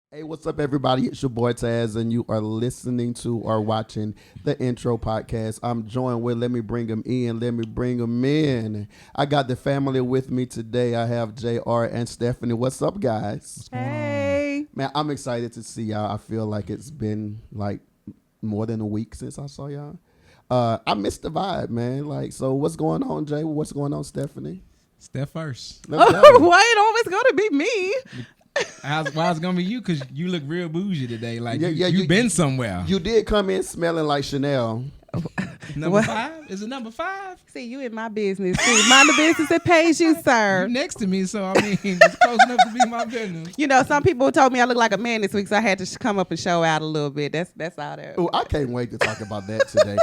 Hey, what's up, everybody? It's your boy Tazz, and you are listening to or watching the Intro Podcast. I'm joined with, let me bring him in. Let me bring him in. I got the family with me today. I have JR and Stephanie. What's up, guys? What's going on? Hey. Man, I'm excited to see y'all. I feel like it's been like more than a week since I saw y'all. I missed the vibe, man. Like, so what's going on, Jay? What's going on, Stephanie? Steph first. Let's go. Why it always gonna be me? Why it's gonna be you? Because you look real bougie today. Like Yeah, you've been somewhere. You did come in smelling like Chanel. Number 5? Is it number 5? See, you in my business. See, mind the business that pays you, You sir. next to me, so I mean, it's close enough to be my business. You know, some people told me I look like a man this week, so I had to come up and show out a little bit. That's all there. Oh, I can't wait to talk about that today.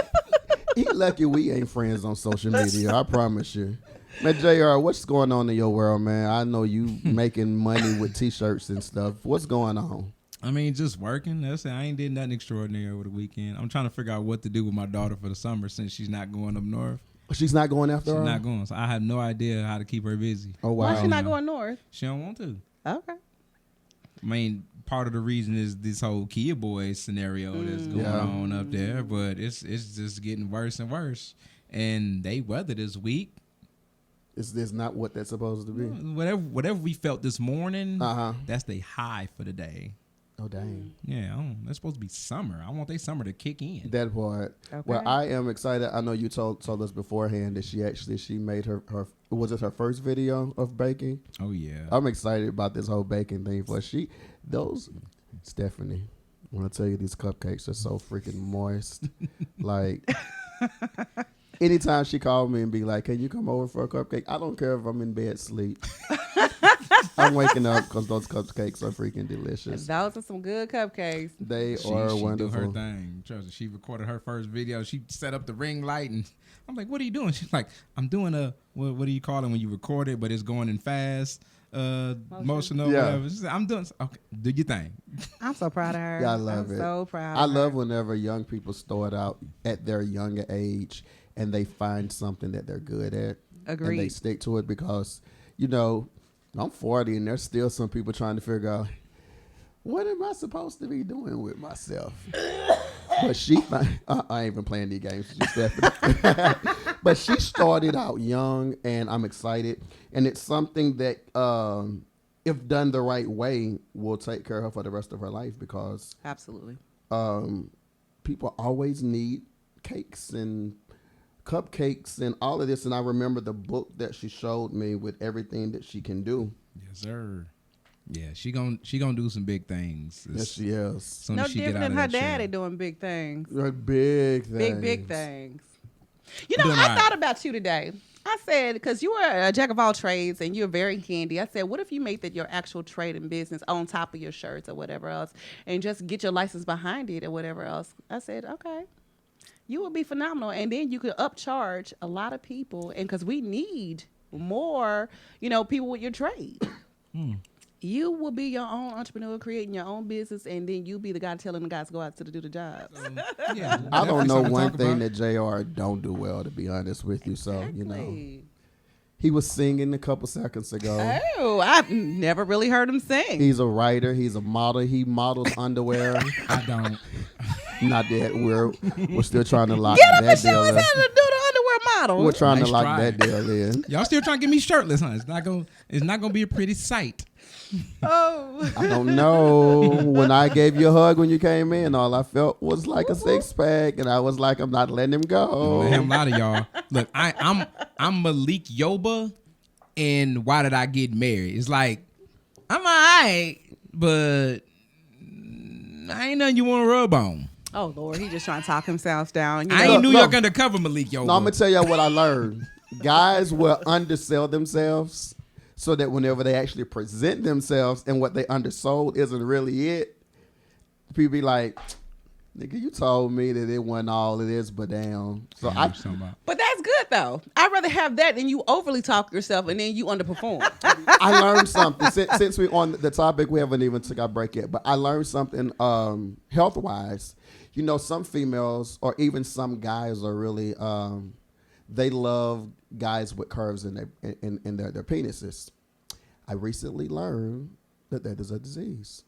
He lucky we ain't friends on social media. I promise you. Man, JR, what's going on in your world, man? I know you making money with T-shirts and stuff. What's going on? I mean, just working. That's it. I ain't did nothing extraordinary over the weekend. I'm trying to figure out what to do with my daughter for the summer since she's not going up north. She's not going after She's her? not going, so I have no idea how to keep her busy. Oh, wow. Why she not going north? She don't want to. Okay. I mean, part of the reason is this whole Kia Boys scenario that's going on up there, but it's just getting worse and worse. And they weather this week. Is this not what that's supposed to be? Whatever we felt this morning, Uh-huh. that's the high for the day. Oh, dang. Yeah, that's supposed to be summer. I want their summer to kick in. That part. Okay. Well, I am excited. I know you told us beforehand that she made her was it her first video of baking? Oh yeah. I'm excited about this whole baking thing. For Stephanie, I want to tell you, these cupcakes are so freaking moist. Like, anytime she called me and be like, "Can you come over for a cupcake?" I don't care if I'm in bed asleep. I'm waking up because those cupcakes are freaking delicious. Those are some good cupcakes. They She are do wonderful. her thing. Trust me, she recorded her first video. She set up the ring light, and I'm like, "What are you doing?" She's like, "I'm doing a what do you call it when you record it, but it's going in fast, motion or Yeah. whatever." She said, "I'm doing okay. Do your thing." I'm so proud of her. Yeah, I love I'm it. so proud. I of love her. whenever young people start out at their younger age and they find something that they're good at. And they Agreed. stick to it because, you know, I'm 40 and there's still some people trying to figure out, what am I supposed to be doing with myself? But I ain't even playing these games with you, Stephanie. But she started out young and I'm excited. And it's something that, if done the right way, will take care of her for the rest of her life because Absolutely. people always need cakes and cupcakes and all of this. And I remember the book that she showed me with everything that she can do. Yes, sir. Yeah, she gonna do some big things. Yes, she is. Soon No as she get different out than of her that shell. daddy doing big things. Big things. Big things. You know, Doing I right. thought about you today. I said, because you are a jack of all trades and you're very handy. I said, what if you make that your actual trade and business on top of your shirts or whatever else and just get your license behind it or whatever else? I said, okay. You would be phenomenal. And then you could upcharge a lot of people. And because we need more, people with your trade. You will be your own entrepreneur, creating your own business, and then you be the guy telling the guys to go out to do the jobs. Yeah, I don't definitely know something to one talk thing about. that JR don't do well, to be honest with you. So, Exactly. he was singing a couple seconds ago. Oh, I've never really heard him sing. He's a writer. He's a model. He models underwear. I don't. Not that we're still trying to lock Get him that to show deal us in. how to do the underwear model. We're trying Nice to lock try. that deal in. Y'all still trying to get me shirtless, huh? It's not gonna be a pretty sight. Oh. I don't know. When I gave you a hug when you came in, all I felt was like a six pack, and I was like, I'm not letting him go. Let him lie to y'all. Look, I'm Malik Yoba, and why did I get married? It's like I'm alright, but I ain't nothing you want to rub on. Oh, Lord, he just trying to talk himself down. I ain't Look, New look. York undercover Malik Yoba. No, I'm gonna tell you what I learned. Guys will undersell themselves so that whenever they actually present themselves and what they undersold isn't really it, people be like, "Nigga, you told me that it wasn't all it is, but damn." So Yeah, what you talking about? But that's good, though. I'd rather have that than you overly talk yourself and then you underperform. I learned something since we on the topic. We haven't even took our break yet, but I learned something health wise. Some females or even some guys are really they love guys with curves in their penises. I recently learned that is a disease.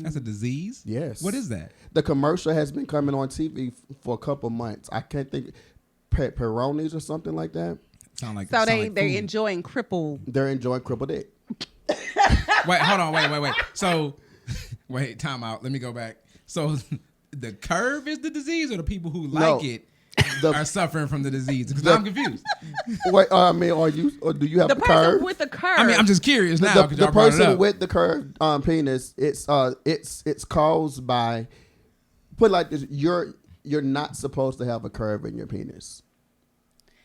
That's a disease? Yes. What is that? The commercial has been coming on TV for a couple months. I can't think. Peronis or something like that. Sound like So sound like they're food. enjoying cripple. They're enjoying crippled dick. Wait, hold on. Wait. So, wait, time out. Let me go back. So, the curve is the disease, or the people who like it are suffering from the disease? Because I'm confused. Wait, I mean, or do you have The the person curve? with the curve. I mean, I'm just curious now. The person with the curved penis, it's caused by, put it like this, you're not supposed to have a curve in your penis.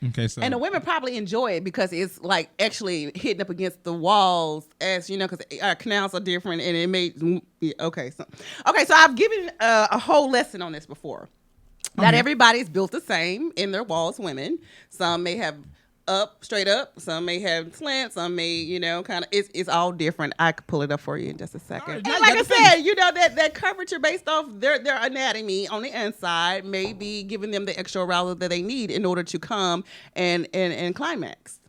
Okay, so and the women probably enjoy it because it's like actually hitting up against the walls, as you know, because our canals are different, and it made okay. So I've given a whole lesson on this before. Not everybody's built the same in their walls. Women, some may have straight up, some may have slant, some may kind of. It's all different. I could pull it up for you in just a second. Right, and like I said, that curvature based off their anatomy on the inside may be giving them the extra arousal that they need in order to come and climax.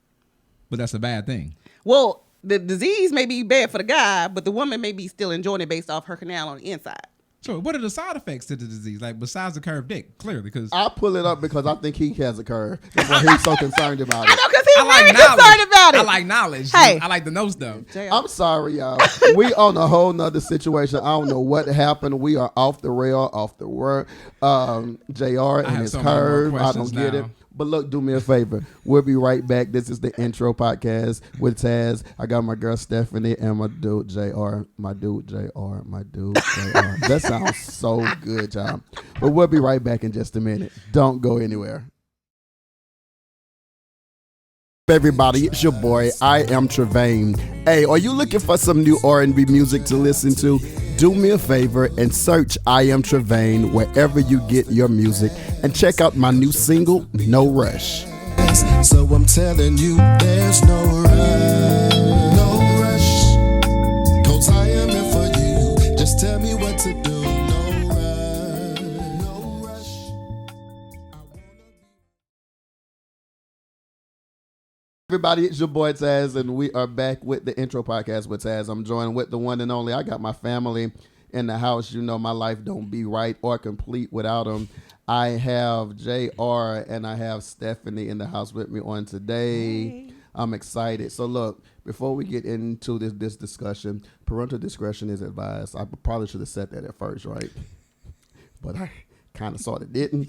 But that's a bad thing. Well, the disease may be bad for the guy, but the woman may be still enjoying it based off her canal on the inside. So, what are the side effects to the disease? Like, besides the curved dick, clearly, because I'll pull it up because I think he has a curve. That's why he's so concerned about it. I know, because he's very concerned about it. I like knowledge. Hey. I like to know stuff. I'm sorry, y'all. We on a whole nother situation. I don't know what happened. We are off the rail, off the word. JR and have his so many more curve. I don't questions get now. it. But look, do me a favor. We'll be right back. This is the intro podcast with Tazz. I got my girl Stephanie and my dude JR. My dude JR. That sounds so good, y'all. But we'll be right back in just a minute. Don't go anywhere. Everybody, it's your boy. I am Trevane. Hey, are you looking for some new R&B music to listen to? Do me a favor and search I Am Trevane wherever you get your music and check out my new single, No Rush. So I'm telling you, there's no rush, no rush. 'Cause I am here for you. Just tell me what to do. No rush, no rush. Everybody, it's your boy Tazz, and we are back with the intro podcast with Tazz. I'm joined with the one and only. I got my family in the house. You know, my life don't be right or complete without them. I have JR and I have Stephanie in the house with me on today. Hey. I'm excited. So look, before we get into this discussion, parental discretion is advised. I probably should have said that at first, right? But I kind of sort of didn't.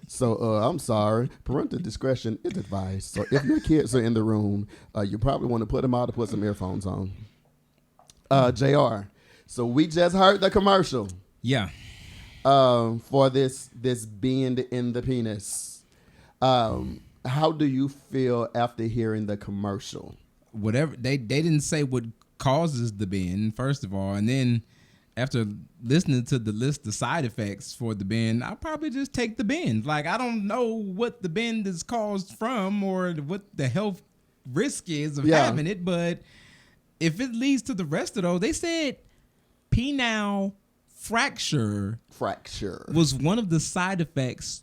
So I'm sorry. Parental discretion is advised. So if your kids are in the room, you probably want to put them out or put some earphones on. JR, so we just heard the commercial. Yeah. For this being in the penis. How do you feel after hearing the commercial? Whatever they didn't say what causes the bend, first of all, and then after listening to the list of side effects for the bend, I'll probably just take the bend. Like, I don't know what the bend is caused from or what the health risk is of having it, but if it leads to the rest of those, they said penile fracture was one of the side effects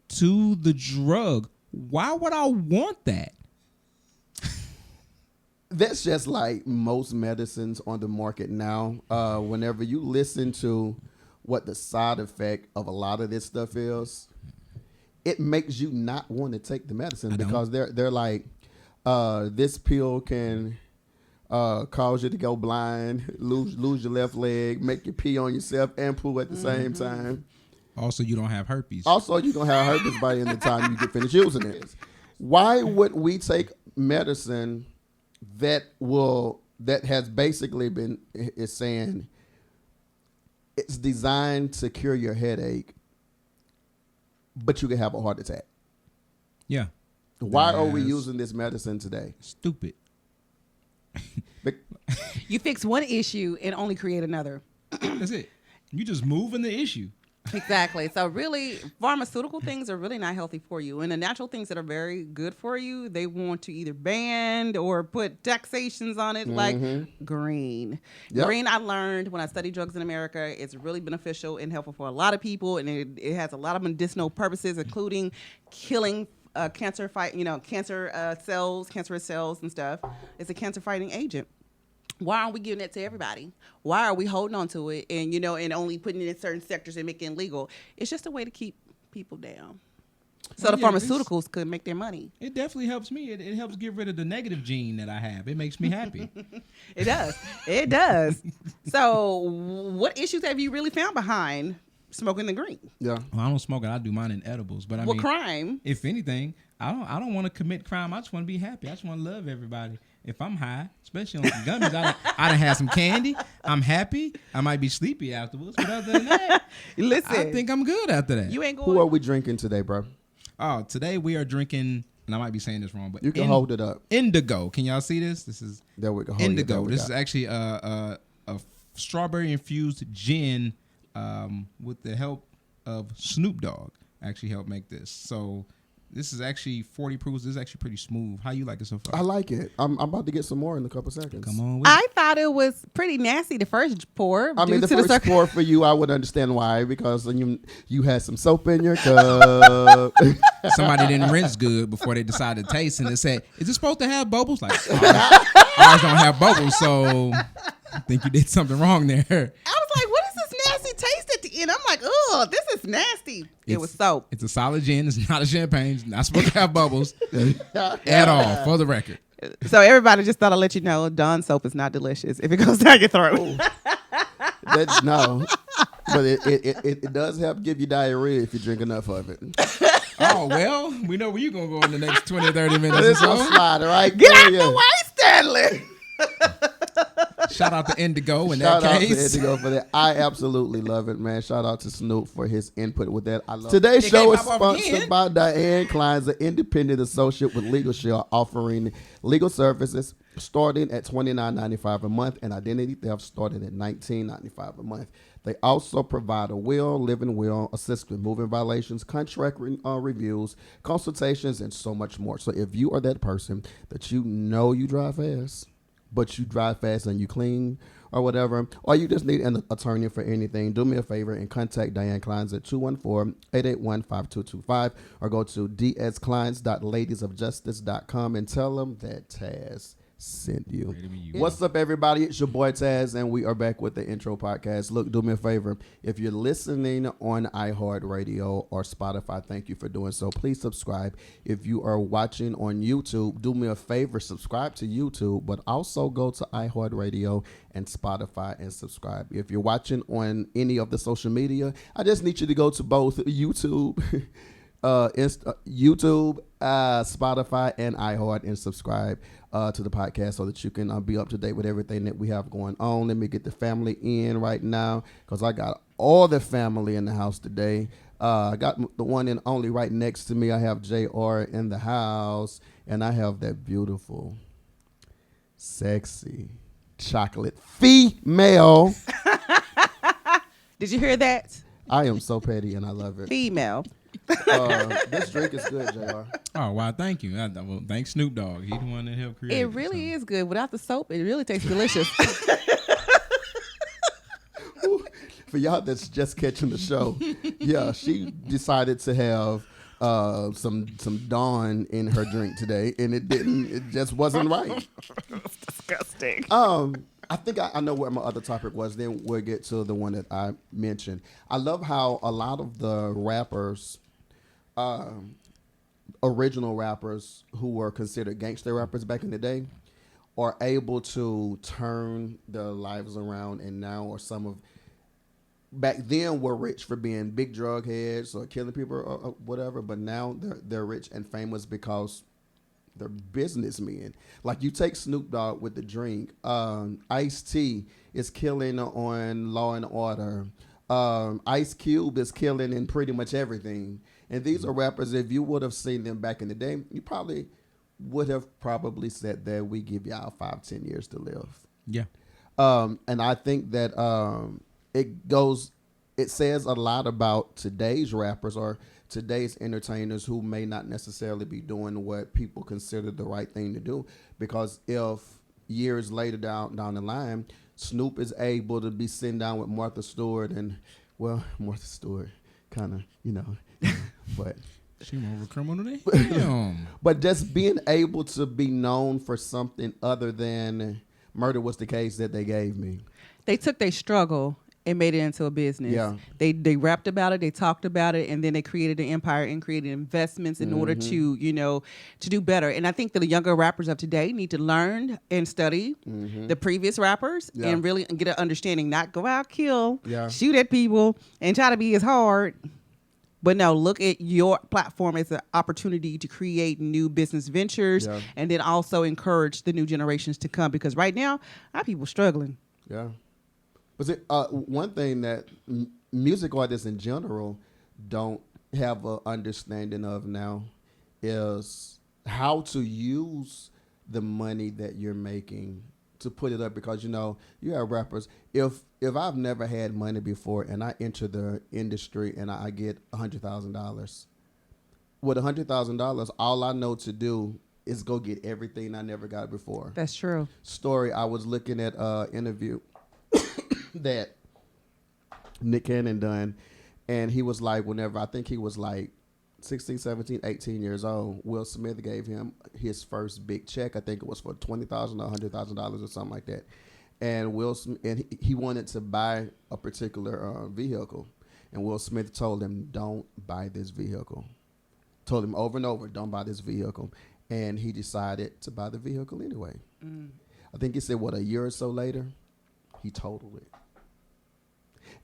to the drug. Why would I want that? That's just like most medicines on the market now. Whenever you listen to what the side effect of a lot of this stuff is, it makes you not want to take the medicine because they're like, this pill can cause you to go blind, lose your left leg, make you pee on yourself and poo at the same time. Also, you don't have herpes. Also, you're going to have herpes by the time you get finished using it. Why would we take medicine that has basically is saying it's designed to cure your headache, but you can have a heart attack? Yeah. Why are we using this medicine today? Stupid. You fix one issue and only create another. That's it. You just moving the issue. Exactly. So really, pharmaceutical things are really not healthy for you. And the natural things that are very good for you, they want to either ban or put taxations on it, like green. Yep. Green, I learned when I studied drugs in America, it's really beneficial and helpful for a lot of people. And it has a lot of medicinal purposes, including killing cancerous cells and stuff. It's a cancer fighting agent. Why aren't we giving that to everybody? Why are we holding on to it and, and only putting it in certain sectors and making it legal? It's just a way to keep people down. So Well, the yeah, pharmaceuticals could make their money. It definitely helps me. It helps get rid of the negative gene that I have. It makes me happy. It does. It does. So what issues have you really found behind smoking the green? Yeah. Well, I don't smoke it. I do mine in edibles. But I What mean, crime? if anything, I don't want to commit crime. I just want to be happy. I just want to love everybody. If I'm high, especially on some gummies, I done had some candy. I'm happy. I might be sleepy afterwards, but other than that, Listen, I think I'm good after that. you ain't going. Who are we drinking today, bro? Oh, today we are drinking, and I might be saying this wrong, but You can hold it up. Indigo. Can y'all see this? This is There we go. Indigo. This is actually a strawberry infused gin with the help of Snoop Dogg. Actually helped make this. So this is actually 40 proofs. This is actually pretty smooth. How you like it so far? I like it. I'm about to get some more in a couple seconds. Come on with I thought it was pretty nasty the first pour. I mean, due the to first pour for you, I would understand why, because you had some soap in your cup. Somebody didn't rinse good before they decided to taste, and they said, "Is it supposed to have bubbles?" Like ours don't have bubbles, so I think you did something wrong there. I was like, what is this nasty taste at the end? I'm like, oh, this is nasty. It was soap. It's a solid gin. It's not a champagne. It's not supposed to have bubbles at all, for the record. So everybody just thought I'd let you know Dawn soap is not delicious if it goes down your throat. No, but it does help give you diarrhea if you drink enough of it. Oh, well, we know where you're going to go in the next 20 or 30 minutes or It's gonna so. slide right Get there, out yeah. the way, Stanley. Shout out to Indigo in Shout that out to case. Indigo for that. I absolutely love it, man. Shout out to Snoop for his input with that. I love Today's It show can't is pop off sponsored again. by Diane Clines, an independent associate with LegalShield, offering legal services starting at $29.95 a month and identity theft starting at $19.95 a month. They also provide a will, living will, assist with moving violations, contract reviews, consultations, and so much more. So if you are that person that you know you drive fast, but you drive fast and you clean or whatever, or you just need an attorney for anything, do me a favor and contact Diane Clines at 214-881-5225 or go to dsclines.ladiesofjustice.com and tell them that Tazz sent you. What's up, everybody? It's your boy Tazz, and we are back with the intro podcast. Look, do me a favor. If you're listening on iHeartRadio or Spotify, thank you for doing so. Please subscribe. If you are watching on YouTube, do me a favor, subscribe to YouTube, but also go to iHeartRadio and Spotify and subscribe. If you're watching on any of the social media, I just need you to go to both YouTube, Spotify, and iHeart and subscribe to the podcast so that you can be up to date with everything that we have going on. Let me get the family in right now because I got all the family in the house today. I got the one and only right next to me. I have JR in the house, and I have that beautiful, sexy, chocolate female. Did you hear that? I am so petty, and I love it. Female. This drink is good, JR. Oh, wow. Thank you. Well, thanks, Snoop Dogg. He's the one that helped create it. It really is good. Without the soap, it really tastes delicious. For y'all that's just catching the show, yeah, she decided to have some Dawn in her drink today, and it just wasn't right. It's disgusting. I think I know where my other topic was. Then we'll get to the one that I mentioned. I love how a lot of the rappers, original rappers who were considered gangster rappers back in the day, are able to turn their lives around, and now are some of back then were rich for being big drug heads or killing people or whatever, but now they're rich and famous because they're businessmen. Like you take Snoop Dogg with the drink. Ice-T is killing on Law and Order. Ice Cube is killing in pretty much everything. And these are rappers, if you would have seen them back in the day, you probably would have said that we give y'all 5-10 years to live. Yeah. And I think that it says a lot about today's rappers or today's entertainers who may not necessarily be doing what people consider the right thing to do. Because if years later down the line, Snoop is able to be sitting down with Martha Stewart and, well, Martha Stewart kind of, but She more of a criminal than him. but just being able to be known for something other than murder was the case that they gave me. They took their struggle and made it into a business. Yeah. They rapped about it, they talked about it, and then they created an empire and created investments in order to, to do better. And I think that the younger rappers of today need to learn and study the previous rappers and really get an understanding, not go out, kill, shoot at people, and try to be as hard. But no, look at your platform as an opportunity to create new business ventures and then also encourage the new generations to come, because right now, our people struggling. Yeah. But one thing that music artists in general don't have an understanding of now is how to use the money that you're making to put it up, because you have rappers. If I've never had money before and I enter the industry and I get $100,000, with $100,000, all I know to do is go get everything I never got before. That's true. Story, I was looking at interview that Nick Cannon done, and he was like, whenever I think he was like 16, 17, 18 years old, Will Smith gave him his first big check. I think it was for $20,000 or $100,000 or something like that. And Will Smith, and he wanted to buy a particular vehicle, and Will Smith told him, "Don't buy this vehicle." Told him over and over, "Don't buy this vehicle," and he decided to buy the vehicle anyway. I think he said, a year or so later, he totaled it.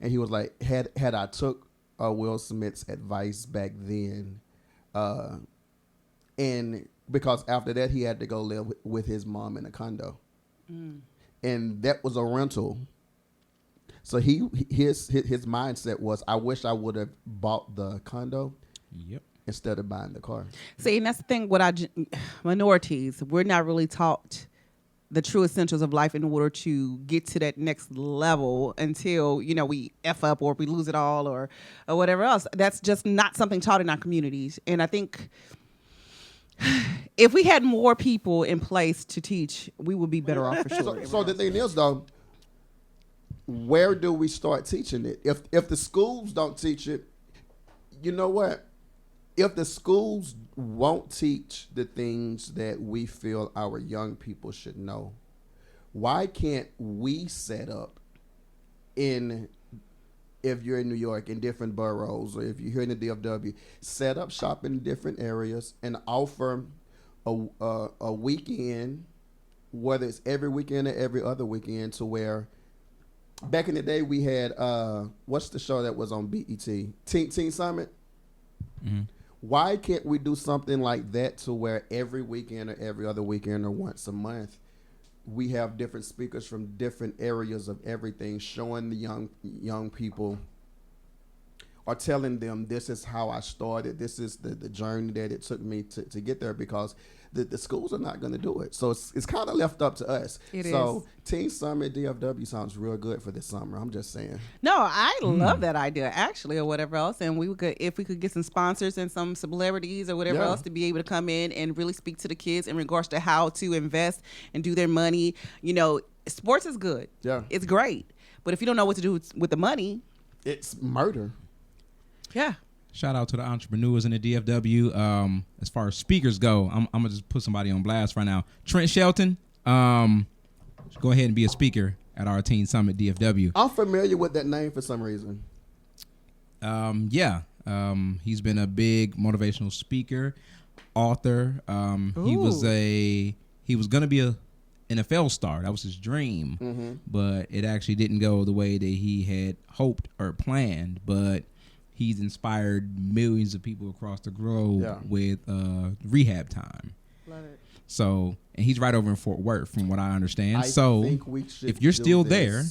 And he was like, had I took Will Smith's advice back then, and because after that he had to go live with his mom in a condo, and that was a rental. So his mindset was, I wish I would have bought the condo, instead of buying the car. See, and that's the thing with minorities, we're not really taught the true essentials of life in order to get to that next level until, we F up or we lose it all or whatever else. That's just not something taught in our communities. And I think if we had more people in place to teach, we would be better off for sure. So the thing is, though, where do we start teaching it? If the schools don't teach it, you know what? If the schools won't teach the things that we feel our young people should know, why can't we set up if you're in New York, in different boroughs, or if you're here in the DFW, set up shop in different areas and offer a weekend, whether it's every weekend or every other weekend, to where back in the day we had, what's the show that was on BET? Teen Summit? Mm-hmm. Why can't we do something like that to where every weekend or every other weekend or once a month we have different speakers from different areas of everything, showing the young people or telling them, this is how I started, this is the journey that it took me to get there, because the schools are not going to do it. So it's kind of left up to us. So Teen Summit DFW sounds real good for this summer. I'm just saying. No, I love that idea, actually, or whatever else. And if we could get some sponsors and some celebrities or whatever else to be able to come in and really speak to the kids in regards to how to invest and do their money. Sports is good. Yeah. It's great. But if you don't know what to do with the money, it's murder. Yeah. Shout out to the entrepreneurs in the DFW. As far as speakers go, I'm gonna just put somebody on blast right now. Trent Shelton, go ahead and be a speaker at our Teen Summit DFW. I'm familiar with that name for some reason. He's been a big motivational speaker, author. He was gonna be a NFL star. That was his dream, but it actually didn't go the way that he had hoped or planned. But he's inspired millions of people across the globe with rehab time. Love it. So, and he's right over in Fort Worth, from what I understand. If you're still there,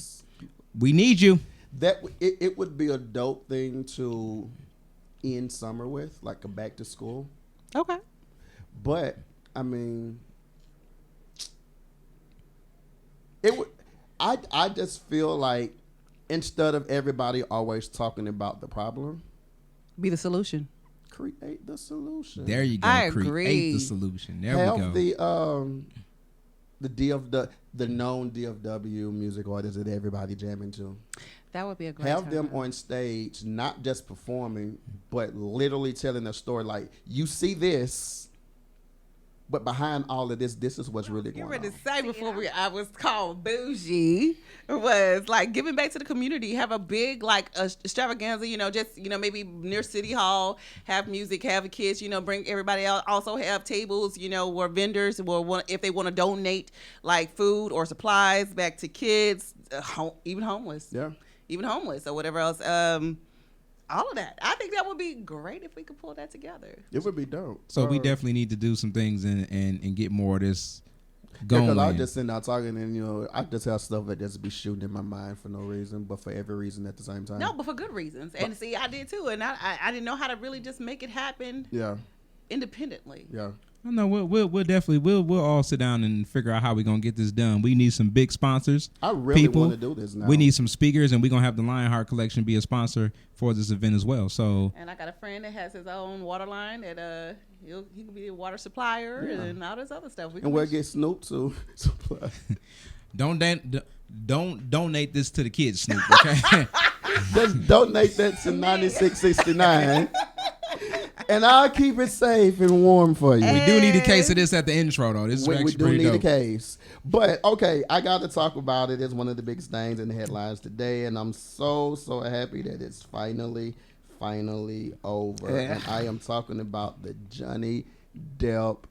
we need you. It would be a dope thing to end summer with, like a back to school. Okay. But I mean, it would. I just feel like, instead of everybody always talking about the problem, be the solution. Create the solution. There you go. I Create agree. the solution. There we go. The known DFW music artists that everybody jamming to. That would be a great Have them on stage, not just performing, but literally telling a story. Like, you see this, But behind all of this is what's really Get going ready on. to say before I was called bougie was like giving back to the community. Have a big like extravaganza, just maybe near City Hall. Have music, have the kids, bring everybody out. Also have tables, where vendors will if they want to donate like food or supplies back to kids, even homeless, even homeless or whatever else. All of that. I think that would be great if we could pull that together. It would be dope. So we definitely need to do some things and get more of this going. Because I just sitting out talking and I just have stuff that just be shooting in my mind for no reason, but for every reason at the same time. No, but for good reasons. And see, I did too, and I didn't know how to really just make it happen. Yeah. Independently. Yeah. No, we'll definitely we'll all sit down and figure out how we're gonna get this done. We need some big sponsors. I really want to do this now. We need some speakers, and we're gonna have the Lionheart Collection be a sponsor for this event as well. So, and I got a friend that has his own water line that he can be a water supplier and all this other stuff. We'll get Snoop to supply. Don't donate this to the kids, Snoop. Okay, just donate that to 9669. And I'll keep it safe and warm for you. We do need a case of this at the intro, though. This is actually we do pretty need dope. a case. But, okay, I got to talk about it. It's one of the biggest things in the headlines today, and I'm so happy that it's finally over. Yeah. And I am talking about the Johnny Depp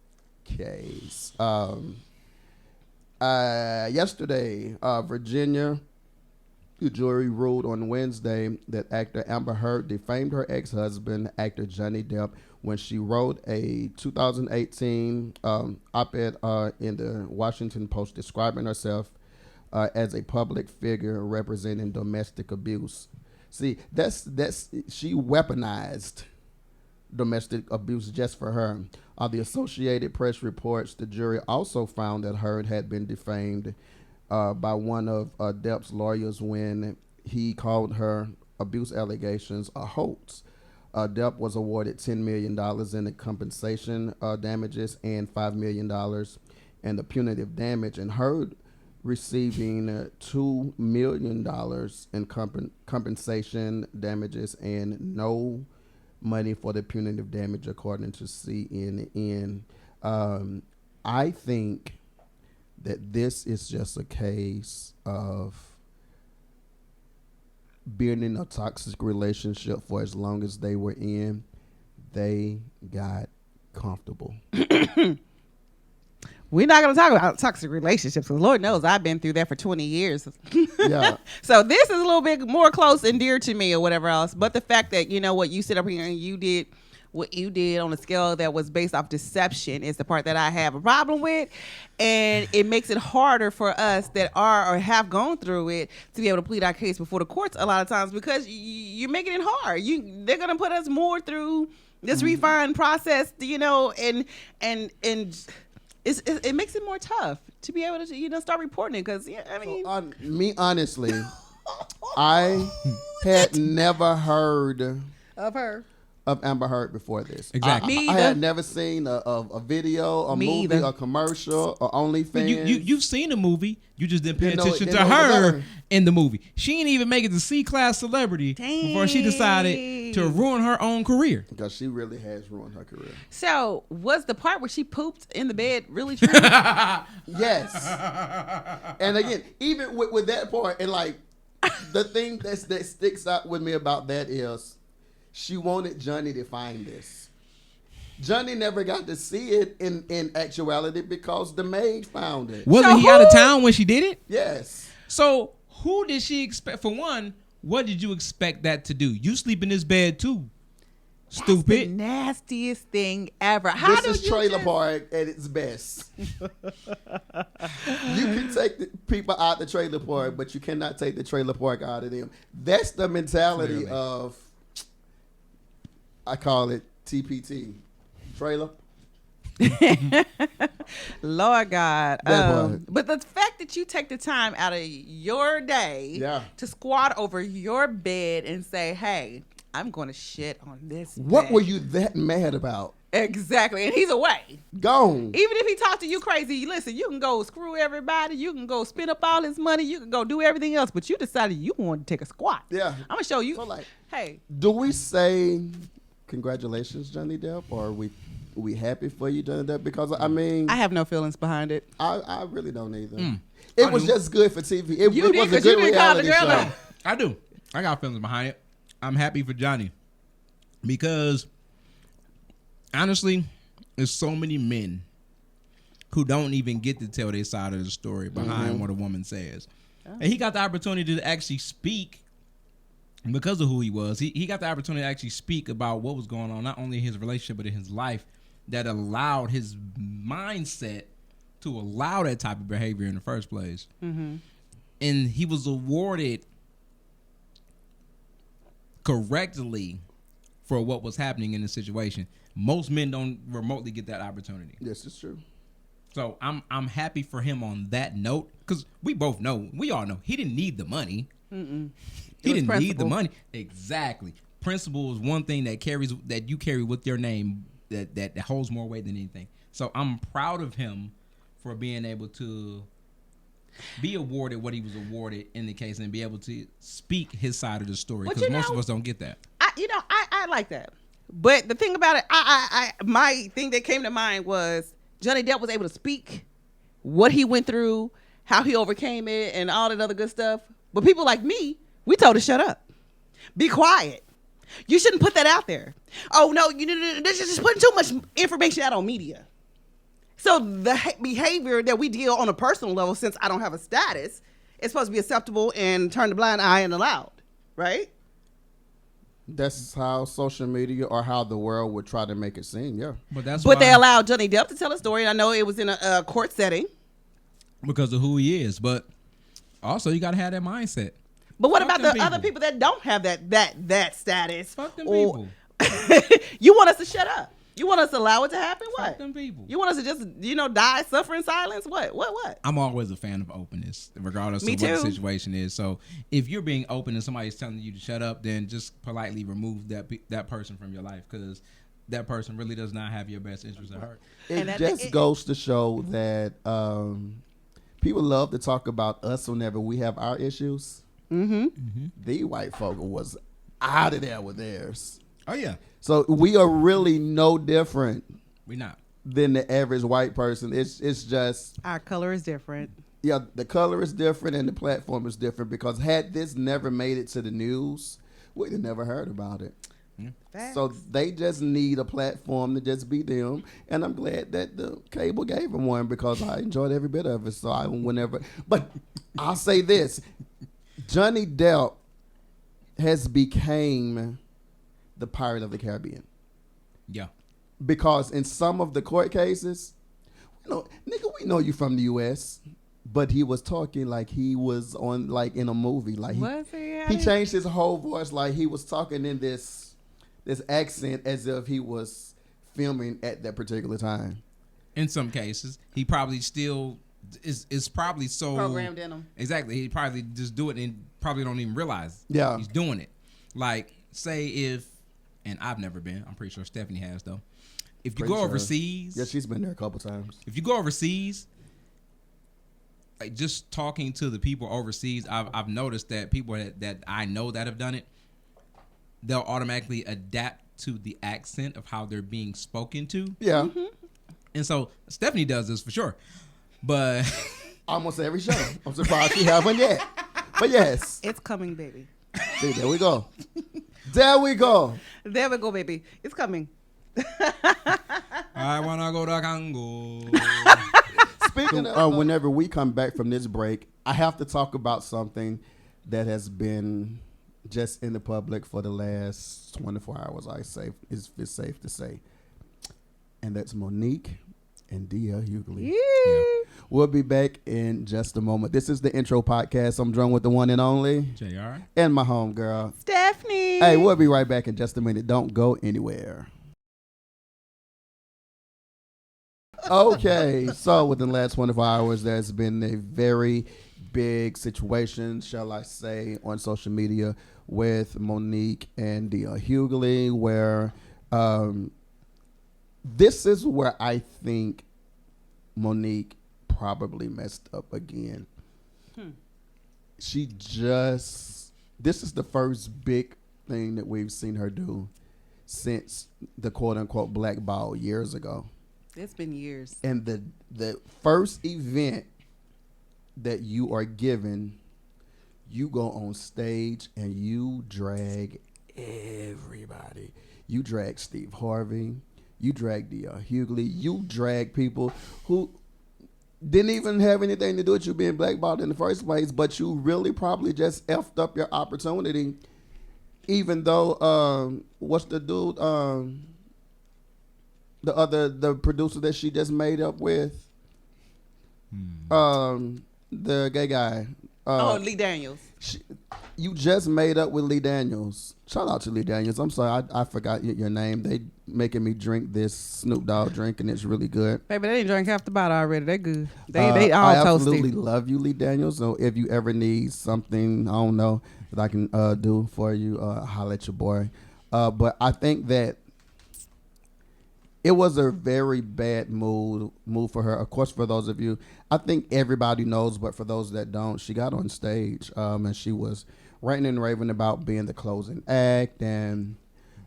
case. Yesterday, Virginia, the jury ruled on Wednesday that actor Amber Heard defamed her ex-husband, actor Johnny Depp, when she wrote a 2018 op-ed in the Washington Post describing herself as a public figure representing domestic abuse. See, that's she weaponized domestic abuse just for her. The Associated Press reports the jury also found that Heard had been defamed by one of Depp's lawyers when he called her abuse allegations a hoax. Depp was awarded $10 million in the compensation damages and $5 million in the punitive damage, and Heard receiving $2 million in compensation damages and no money for the punitive damage, according to CNN. I think that this is just a case of being in a toxic relationship for as long as they were in. They got comfortable. We're not going to talk about toxic relationships because Lord knows I've been through that for 20 years. Yeah. So this is a little bit more close and dear to me or whatever else. But the fact that, what you sit up here and you did what you did on a scale that was based off deception is the part that I have a problem with. And it makes it harder for us that are or have gone through it to be able to plead our case before the courts a lot of times because you're making it hard. They're going to put us more through this refined process, and it makes it more tough to be able to start reporting it because Me honestly, I had never heard of Amber Heard before this. Exactly. I had never seen a video, a movie, a commercial, or OnlyFans. You've seen the movie. You just didn't pay attention to know it was her her. in the movie. She didn't even make it to C-class celebrity before she decided to ruin her own career. Because she really has ruined her career. So was the part where she pooped in the bed really true? Yes. And again, even with that part, and like the thing that sticks out with me about that is she wanted Johnny to find this. Johnny never got to see it in actuality because the maid found it. Wasn't he out of town when she did it? Yes. So who did she expect? For one, what did you expect that to do? You sleep in this bed too. Stupid. That's the nastiest thing ever. This is trailer park at its best. You can take the people out the trailer park, but you cannot take the trailer park out of them. That's the mentality of, I call it TPT. Trailer. Lord God. Part. But the fact that you take the time out of your day to squat over your bed and say, hey, I'm going to shit on this What bed. were you that mad about? Exactly. And he's away. Gone. Even if he talked to you crazy, listen, you can go screw everybody. You can go spend up all his money. You can go do everything else. But you decided you wanted to take a squat. Yeah. I'm going to show you. So like, hey. do we say congratulations, Johnny Depp, or are we we happy for you doing that? Because I mean, I have no feelings behind it. I really don't either. It was just good for TV. It You did, was a 'cause you good didn't call the reality girl show. out. I do. I got feelings behind it. I'm happy for Johnny because honestly, there's so many men who don't even get to tell their side of the story behind what a woman says. And he got the opportunity to actually speak because of who he was. He got the opportunity to actually speak about what was going on, not only in his relationship, but in his life, that allowed his mindset to allow that type of behavior in the first place. And he was awarded correctly for what was happening in the situation. Most men don't remotely get that opportunity. Yes, it's true. So I'm happy for him on that note, because we all know he didn't need the money. He didn't need the money. Exactly. Principle is one thing that you carry with your name that holds more weight than anything. So I'm proud of him for being able to be awarded what he was awarded in the case and be able to speak his side of the story, because most of us don't get that. I like that. But the thing about it, my thing that came to mind was Johnny Depp was able to speak what he went through, how he overcame it, and all that other good stuff. But people like me, we told to shut up. Be quiet. You shouldn't put that out there. Oh, no, this is just putting too much information out on media. So the behavior that we deal on a personal level, since I don't have a status, is supposed to be acceptable and turn the blind eye and allowed, right? That's how social media or how the world would try to make it seem, yeah. But They allowed Johnny Depp to tell a story. I know it was in a court setting. Because of who he is. But also, you got to have that mindset. But what Fuck about them the other people that don't have that status? Fuck them people. You want us to shut up? You want us to allow it to happen? What? Fuck them people. You want us to just, die, suffer in silence? What? I'm always a fan of openness, regardless Me of what the too. situation is. So if you're being open and somebody's telling you to shut up, then just politely remove that person from your life, because that person really does not have your best interest at heart. It goes to show that people love to talk about us whenever we have our issues. The white folk was out of there with theirs. Oh, yeah. So we are really no different We not. than the average white person. It's just, Our color is different. yeah, the color is different and the platform is different, because had this never made it to the news, we'd have never heard about it. Facts. So they just need a platform to just be them, and I'm glad that the cable gave them one, because I enjoyed every bit of it. So I whenever, but I'll say this: Johnny Depp has became the Pirate of the Caribbean, Yeah. because in some of the court cases, nigga, we know you from the U.S., but he was talking like he was on, like, in a movie. Like he changed his whole voice, like he was talking in this accent as if he was filming at that particular time. In some cases, he probably still is probably so Programmed in him. Exactly. He probably just do it and probably don't even realize he's doing it. Like, say if, and I've never been, I'm pretty sure Stephanie has though. If you go overseas. Yeah, she's been there a couple times. If you go overseas, like just talking to the people overseas, I've noticed that people that I know that have done it, they'll automatically adapt to the accent of how they're being spoken to. Yeah. And so Stephanie does this for sure. But almost every show. I'm surprised she haven't yet. But yes. It's coming, baby. See, there we go. There we go. There we go, baby. It's coming. I wanna go to Congo. Speaking of, whenever we come back from this break, I have to talk about something that has been just in the public for the last 24 hours, I say, it's safe to say. And that's Monique and Hugley. Yeah. We'll be back in just a moment. This is the intro podcast. I'm joined with the one and only JR and my homegirl Stephanie. Hey, we'll be right back in just a minute. Don't go anywhere. Okay, so within the last 24 hours, there's been a very big situation, shall I say, on social media with Monique and Hugley, where this is where I think Monique probably messed up again. This is the first big thing that we've seen her do since the quote unquote blackballed years ago. It's been years. And the first event that you are given, you go on stage and you drag everybody. You drag Steve Harvey. You drag the Hugley. You drag people who didn't even have anything to do with you being blackballed in the first place, but you really probably just effed up your opportunity. Even though, what's the dude, the producer that she just made up with, the gay guy. Lee Daniels. You just made up with Lee Daniels. Shout out to Lee Daniels. I'm sorry, I forgot your name. They making me drink this Snoop Dogg drink, and it's really good. Baby, they didn't drink half the bottle already. They good. They all I toasty. absolutely love you, Lee Daniels. So if you ever need something, I don't know, that I can do for you, holla at your boy. But I think that it was a very bad move for her. Of course, for those of you, I think everybody knows, but for those that don't, she got on stage and she was ranting and raving about being the closing act and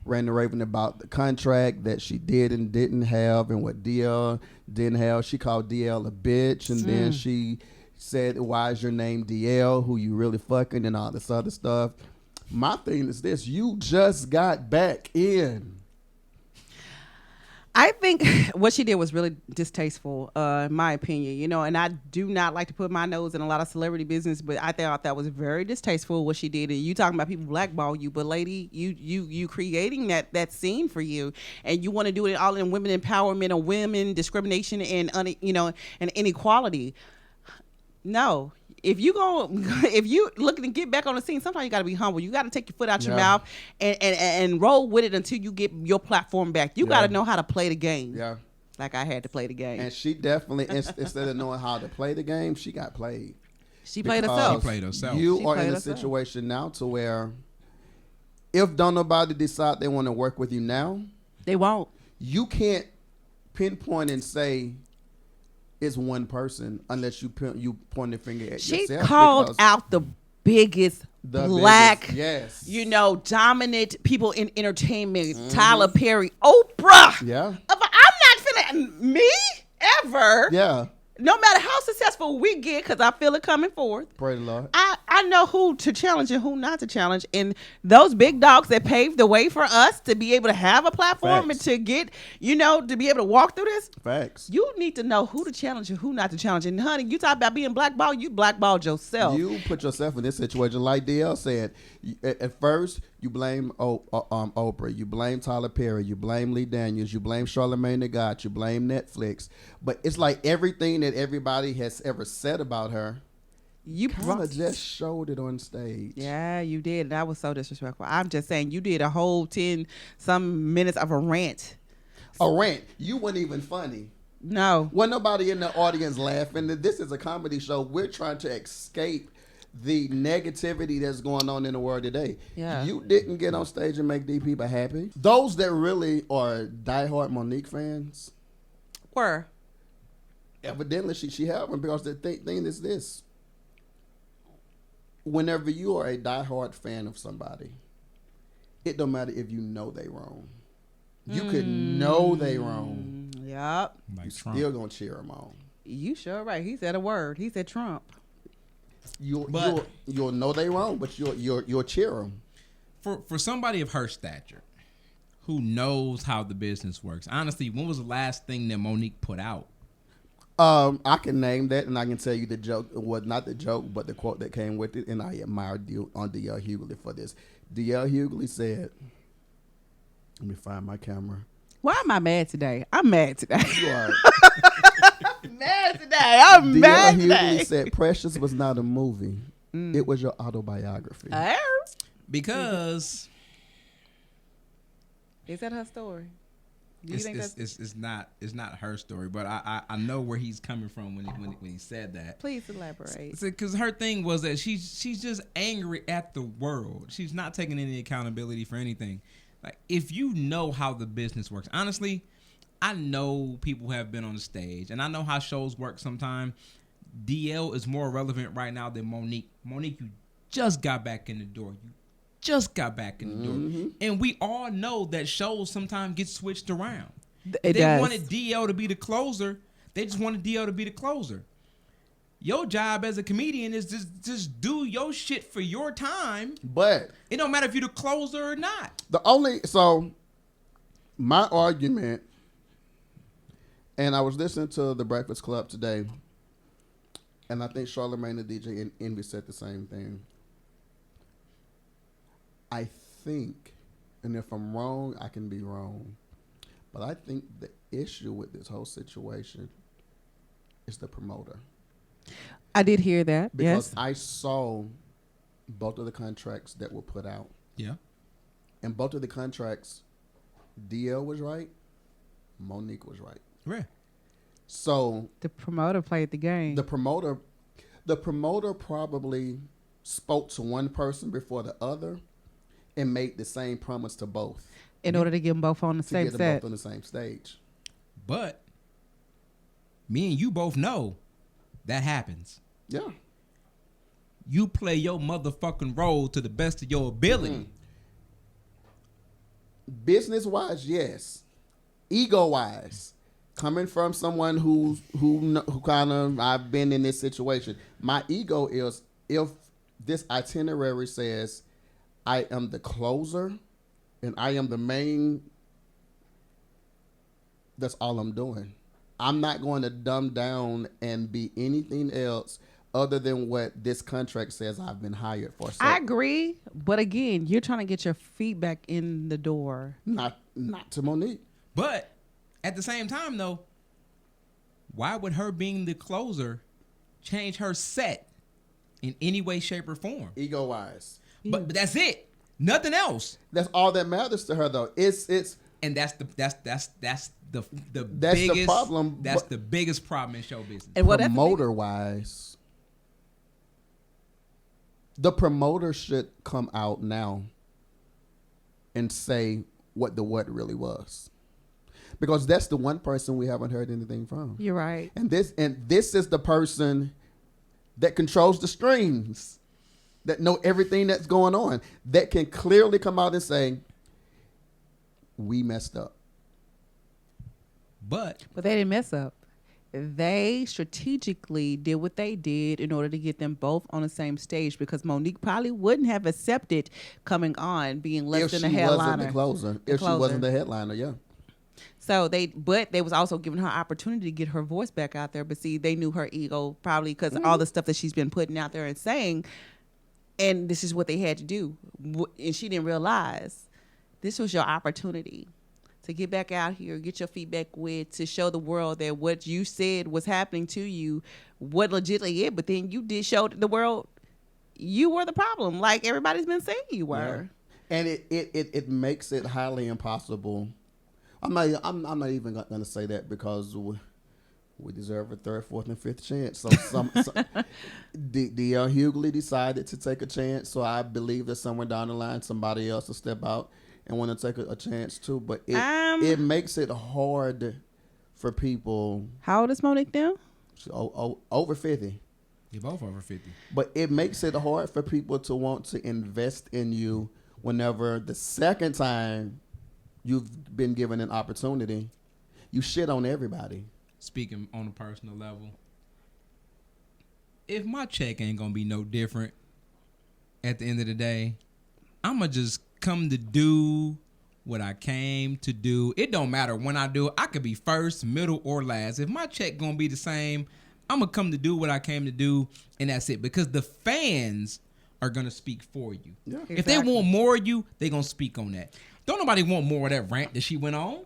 ranting and raving about the contract that she did and didn't have and what DL didn't have. She called DL a bitch, and then she said, "Why is your name DL? Who you really fucking?" and all this other stuff. My thing is this: you just got back in. I think what she did was really distasteful, in my opinion, you know, and I do not like to put my nose in a lot of celebrity business, but I thought that was very distasteful what she did. And you talking about people blackball you, but lady, you creating that scene for you, and you want to do it all in women empowerment or women discrimination and and inequality. No. If you looking to get back on the scene, sometimes you got to be humble. You got to take your foot out your mouth and roll with it until you get your platform back. You got to know how to play the game. Yeah, like I had to play the game. And she definitely, instead of knowing how to play the game, she got played. She played herself. She played herself. You are in a situation now to where if don't nobody decide they want to work with you now, they won't. You can't pinpoint and say it's one person unless you point the finger at yourself. She called out the biggest black, yes, dominant people in entertainment. Tyler Perry, Oprah. Yeah. I'm not finna me ever. Yeah. No matter how successful we get, because I feel it coming forth. Praise the Lord. I know who to challenge and who not to challenge. And those big dogs that paved the way for us to be able to have a platform Facts. and to get, to be able to walk through this. Facts. You need to know who to challenge and who not to challenge. And honey, you talk about being blackballed, you blackballed yourself. You put yourself in this situation. Like DL said, at first, you blame Oprah, you blame Tyler Perry, you blame Lee Daniels, you blame Charlamagne the God, you blame Netflix. But it's like everything that everybody has ever said about her, you kind of just showed it on stage. Yeah, you did. That was so disrespectful. I'm just saying, you did a whole 10-some minutes of a rant. A rant. You weren't even funny. No. Wasn't nobody in the audience laughing. This is a comedy show. We're trying to escape the negativity that's going on in the world today. Yeah. You didn't get on stage and make these people happy. Those that really are diehard Monique fans were. Evidently, she had one, because the thing is this. Whenever you are a diehard fan of somebody, it don't matter if you know they wrong. You could know they wrong. Yep. Like you Trump. Still gonna cheer them on. You sure right. He said a word. He said Trump. You'll know they wrong, but you'll cheer them. For somebody of her stature, who knows how the business works, honestly, when was the last thing that Monique put out? I can name that, and I can tell you the joke. Well, not the joke, but the quote that came with it, and I admire on DL Hugley for this. DL Hugley said, let me find my camera. Why am I mad today? I'm mad today. You are. Mad today. I'm mad today. DL Hugley said, Precious was not a movie. It was your autobiography. Because is that her story? Do you think it's not her story, but I know where he's coming from when he said that. Please elaborate. Because her thing was that she's just angry at the world. She's not taking any accountability for anything. Like, if you know how the business works, honestly, I know people have been on the stage, and I know how shows work sometimes. DL is more relevant right now than Monique. Monique, you just got back in the door. You just got back in the door. And we all know that shows sometimes get switched around. It They does. wanted DL to be the closer. They just wanted DL to be the closer. Your job as a comedian is just do your shit for your time. But It don't matter if you're the closer or not. my argument, and I was listening to The Breakfast Club today, and I think Charlamagne the DJ and Envy said the same thing. I think, and if I'm wrong, I can be wrong, but I think the issue with this whole situation is the promoter. I did hear that. Because Yes. I saw both of the contracts that were put out. Yeah. And both of the contracts, DL was right, Monique was right. Right. So The promoter played the game. the promoter probably spoke to one person before the other and made the same promise to both in order to get them both on the to same get them set. both on the same stage. But me and you both know that happens. Yeah. You play your motherfucking role to the best of your ability. Business wise, yes. Ego wise, coming from someone who kind of I've been in this situation. My ego is if this itinerary says I am the closer and I am the main. That's all I'm doing. I'm not going to dumb down and be anything else other than what this contract says I've been hired for. So I agree, but again, you're trying to get your feet back in the door. not to Monique. But at the same time, though, why would her being the closer change her set in any way, shape, or form? Ego wise. But that's it. Nothing else. That's all that matters to her, though. It's And that's the the biggest problem, That's but- the biggest problem in show business. And what promoter wise. The promoter should come out now and say what really was, because that's the one person we haven't heard anything from. You're right. And this is the person that controls the strings, that know everything that's going on, that can clearly come out and say, we messed up. But They didn't mess up. They strategically did what they did in order to get them both on the same stage, because Monique probably wouldn't have accepted coming on being less If than she a headliner. wasn't the closer. If she wasn't the headliner, yeah. So they was also giving her opportunity to get her voice back out there. But see, they knew her ego probably because all the stuff that she's been putting out there and saying, and this is what they had to do. And she didn't realize this was your opportunity to get back out here, get your feedback with, to show the world that what you said was happening to you, what legitimately it. But then you did show the world you were the problem, like everybody's been saying you were. Yeah. And it makes it highly impossible. I'm not even going to say that, because we deserve a third, fourth, and fifth chance. So the Hugley decided to take a chance. So I believe that somewhere down the line somebody else will step out and want to take a chance too. But it makes it hard for people. How old is Monique now? Over 50. you're both over 50. But it makes it hard for people to want to invest in you whenever the second time you've been given an opportunity, you shit on everybody. Speaking on a personal level, if my check ain't gonna be no different at the end of the day, I'ma just come to do what I came to do. It don't matter when I do it. I could be first, middle, or last. If my check gonna be the same, I'ma come to do what I came to do, and that's it. Because the fans are gonna speak for you. Yeah. If they want more of you, they gonna speak on that. Don't nobody want more of that rant that she went on.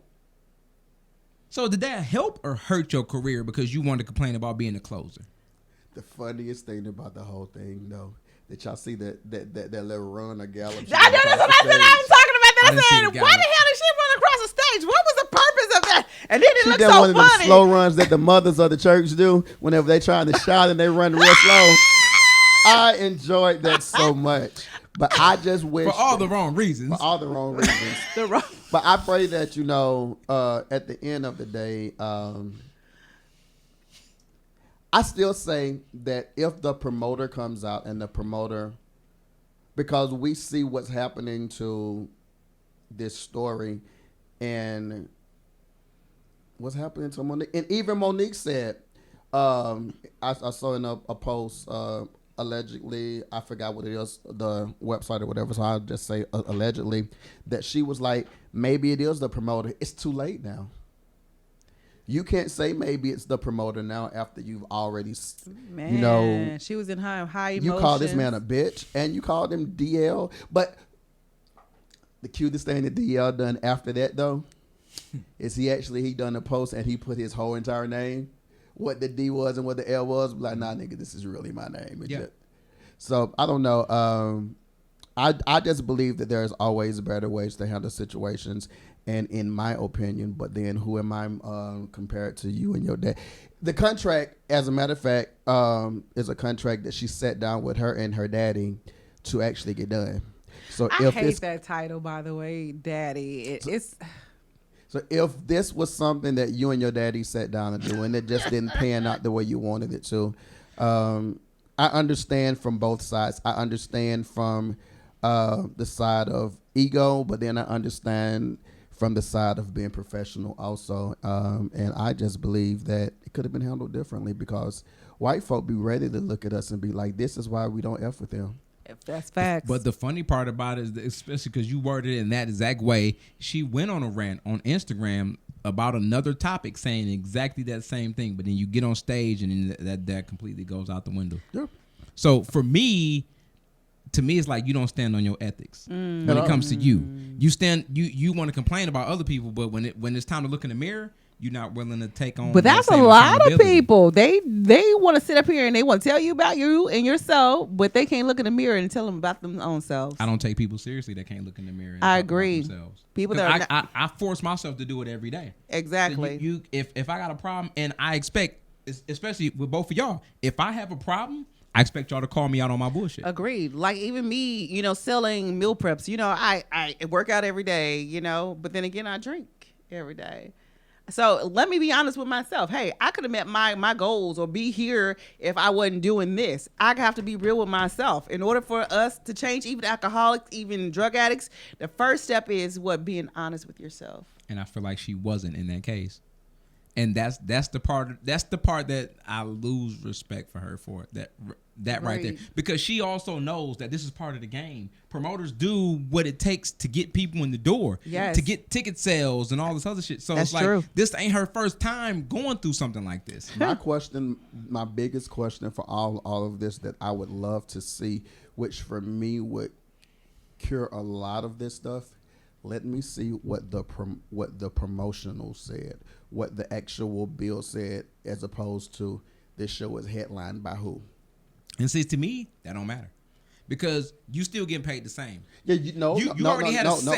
So did that help or hurt your career because you wanted to complain about being a closer? The funniest thing about the whole thing, though, that y'all see that little run or gallop. I know, that's what I said. I was talking about that. I I didn't see said, the why guy. the hell did she run across the stage? What was the purpose of that? And then it She looked did so one of them funny. slow runs that the mothers of the church do whenever they trying to shout and they run real slow. I enjoyed that so much, but I just wish For all the wrong reasons. for all the wrong reasons. The wrong. But I pray that at the end of the day, I still say that if the promoter comes out and the promoter because we see what's happening to this story and what's happening to Monique. And even Monique said, I saw in a post, allegedly, I forgot what it is, the website or whatever, so I'll just say allegedly, that she was like, maybe it is the promoter. It's too late now. You can't say maybe it's the promoter now after you've already, Man, you know. she was in high emotions. You call this man a bitch and you called him DL. But the cutest thing that DL done after that, though, is he done a post and he put his whole entire name, what the D was and what the L was. Like, nah, nigga, this is really my name. Yeah. So, I don't know. I just believe that there's always better ways to handle situations. And in my opinion, but then who am I compared to you and your dad? The contract, as a matter of fact, is a contract that she sat down with her and her daddy to actually get done. So I hate that title, by the way, daddy. So if this was something that you and your daddy sat down and do, and it just didn't pan out the way you wanted it to, I understand from both sides. I understand from the side of ego, but then I understand from the side of being professional also. And I just believe that it could have been handled differently, because white folk be ready to look at us and be like, this is why we don't F with them. If that's facts. But the funny part about it is, that especially because you worded it in that exact way, she went on a rant on Instagram about another topic saying exactly that same thing. But then you get on stage and then that completely goes out the window. Yeah. So for me, to me, it's like you don't stand on your ethics when it comes to you. You stand, you want to complain about other people, but when it's time to look in the mirror, you're not willing to take on. But that's a lot of people. They want to sit up here and they want to tell you about you and yourself, but they can't look in the mirror and tell them about them own selves. I don't take people seriously that can't look in the mirror. And I talk agree. About themselves. People that are I force myself to do it every day. Exactly. So if I got a problem, and I expect, especially with both of y'all, if I have a problem, I expect y'all to call me out on my bullshit. Agreed. Like even me, selling meal preps, I work out every day, but then again, I drink every day. So let me be honest with myself. Hey, I could have met my goals or be here if I wasn't doing this. I have to be real with myself. In order for us to change, even alcoholics, even drug addicts, the first step is being honest with yourself. And I feel like she wasn't in that case. And that's the part that I lose respect for her for, that right there, because she also knows that this is part of the game. Promoters do what it takes to get people in the door, to get ticket sales and all this other shit. So that's it's like true. This ain't her first time going through something like this. My biggest question for all of this that I would love to see, which for me would cure a lot of this stuff. Let me see what the promotional said, what the actual bill said, as opposed to this show is headlined by who. And see, to me, that don't matter, because you still getting paid the same. Yeah,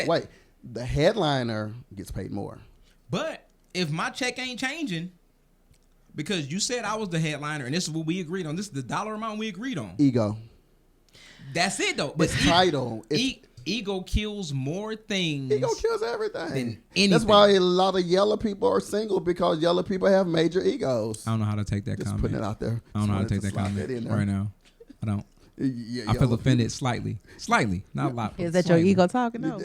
wait. The headliner gets paid more. But if my check ain't changing, because you said I was the headliner, and this is what we agreed on. This is the dollar amount we agreed on. Ego. That's it, though. But it's title. Ego kills more things. Ego kills everything. Than anything. That's why a lot of yellow people are single, because yellow people have major egos. I don't know how to take that comment. Putting it out there. I don't know how to take that comment right now. I don't. Yeah, I feel offended slightly, not a lot. Is that your ego talking? No.